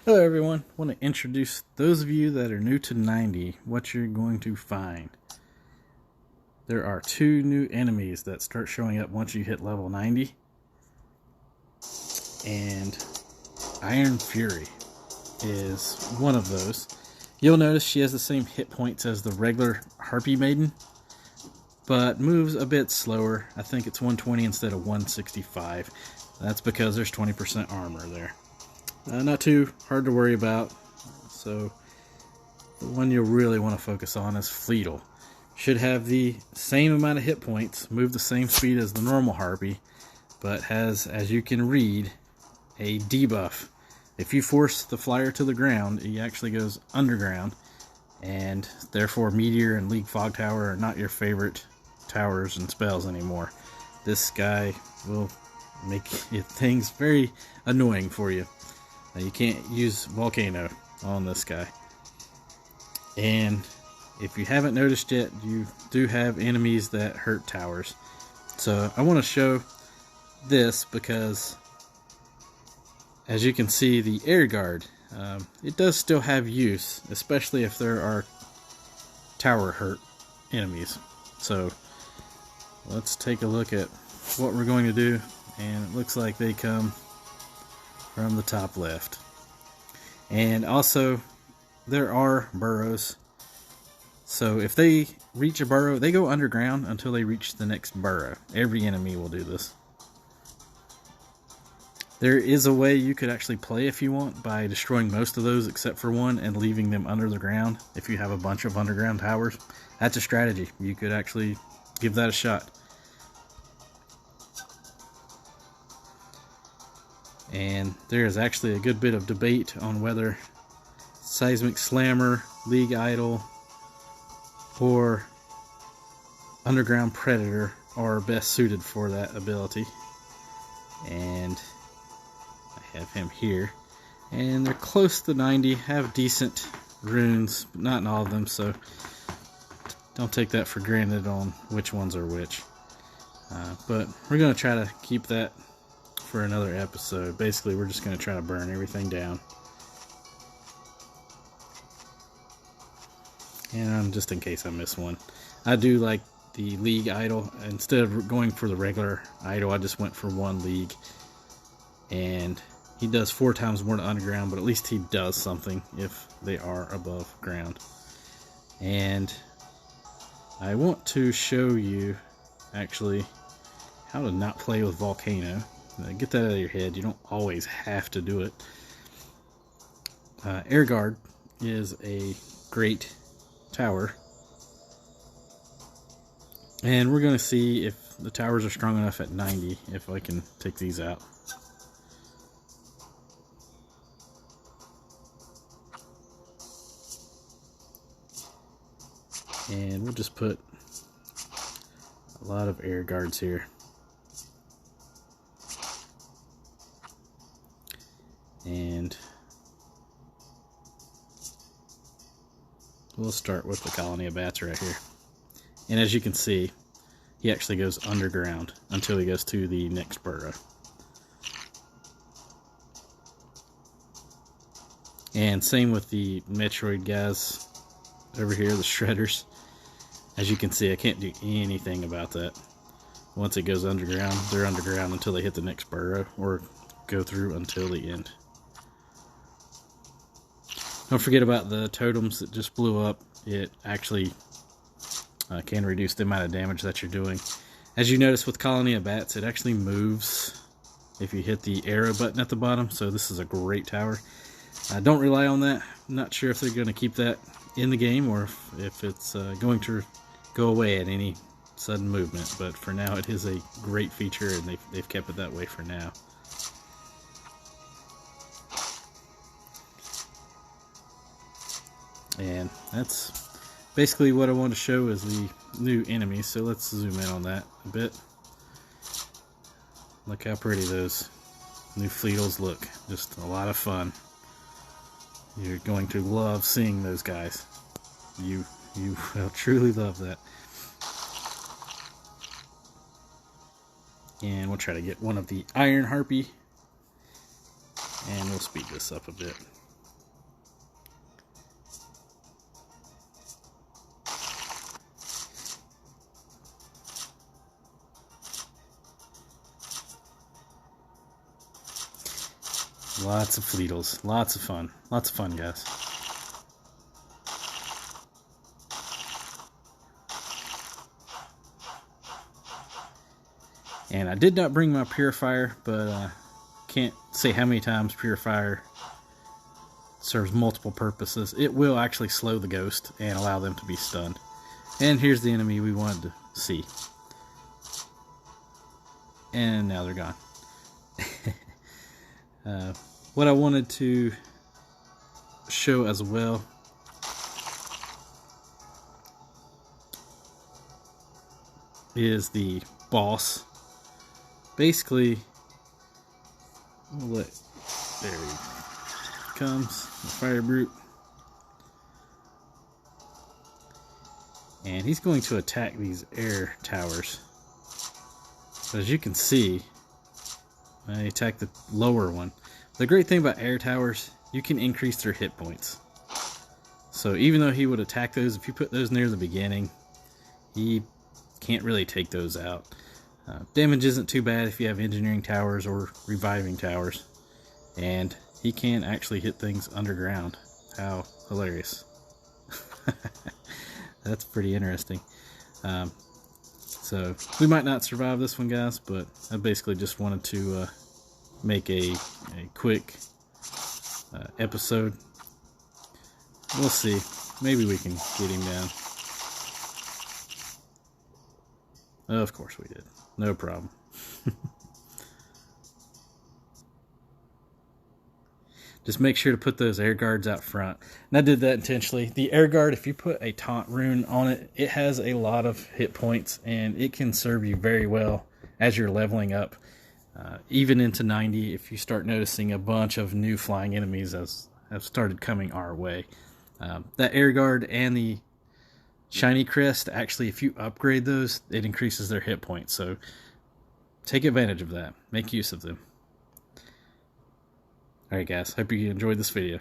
Hello everyone, I want to introduce those of you that are new to 90 what you're going to find. There are two new enemies that start showing up once you hit level 90. And Iron Fury is one of those. You'll notice she has the same hit points as the regular Harpie Maiden, but moves a bit slower. I think it's 120 instead of 165. That's because there's 20% armor there. Not too hard to worry about. So the one you'll really want to focus on is Fleetle. Should have the same amount of hit points, move the same speed as the normal Harpy, but has, as you can read, a debuff. If you force the flyer to the ground, he actually goes underground, and therefore Meteor and League Fog Tower are not your favorite towers and spells anymore. This guy will make things very annoying for you. You can't use Volcano on this guy. And if you haven't noticed yet, you do have enemies that hurt towers. So I want to show this because, as you can see, the Air Guard, it does still have use, especially if there are tower hurt enemies. So let's take a look at what we're going to do. And it looks like they come from the top left. And also, there are burrows. So if they reach a burrow, they go underground until they reach the next burrow. Every enemy will do this. There is a way you could actually play if you want by destroying most of those except for one and leaving them under the ground. If you have a bunch of underground towers, that's a strategy. You could actually give that a shot. And there is actually a good bit of debate on whether Seismic Slammer, League Idol, or Underground Predator are best suited for that ability. And I have him here. And they're close to 90, have decent runes, but not in all of them, so don't take that for granted on which ones are which. But we're going to try to keep that for another episode. Basically, we're just going to try to burn everything down. And just in case I miss one, I do like the League Idol. Instead of going for the regular Idol, I just went for one League. And he does 4 times more to underground, but at least he does something if they are above ground. And I want to show you, actually, how to not play with Volcano. Get that out of your head. You don't always have to do it. Air Guard is a great tower. And we're going to see if the towers are strong enough at 90, if I can take these out. And we'll just put a lot of Air Guards here. And we'll start with the colony of bats right here. And as you can see, he actually goes underground until he goes to the next burrow. And same with the Metroid guys over here, the Shredders. As you can see, I can't do anything about that. Once it goes underground, they're underground until they hit the next burrow or go through until the end. Don't forget about the totems that just blew up. It actually can reduce the amount of damage that you're doing. As you notice with Colony of Bats, it actually moves if you hit the arrow button at the bottom. So this is a great tower. Don't rely on that. I'm not sure if they're going to keep that in the game or if it's going to go away at any sudden movement. But for now, it is a great feature, and they've kept it that way for now. And that's basically what I want to show is the new enemies. So let's zoom in on that a bit. Look how pretty those new Fleetles look. Just a lot of fun. You're going to love seeing those guys. You will truly love that. And we'll try to get one of the Iron Harpy. And we'll speed this up a bit. Lots of Fleetles. Lots of fun. Lots of fun, guys. And I did not bring my purifier, but can't say how many times purifier serves multiple purposes. It will actually slow the ghost and allow them to be stunned. And here's the enemy we wanted to see. And now they're gone. What I wanted to show as well is the boss. Basically, there he comes, the fire brute. And he's going to attack these air towers. So as you can see, I attacked the lower one. The great thing about air towers, you can increase their hit points. So even though he would attack those, if you put those near the beginning, he can't really take those out. Damage isn't too bad if you have engineering towers or reviving towers. And he can actually hit things underground. How hilarious. That's pretty interesting. So we might not survive this one, guys, but I basically just wanted to make a quick episode. We'll see. Maybe we can get him down. Of course we did. No problem. Just make sure to put those air guards out front. And I did that intentionally. The air guard, if you put a taunt rune on it, it has a lot of hit points, and it can serve you very well as you're leveling up. Even into 90, if you start noticing a bunch of new flying enemies have started coming our way. That air guard and the shiny crest, actually, if you upgrade those, it increases their hit points. So take advantage of that. Make use of them. Alright guys, hope you enjoyed this video.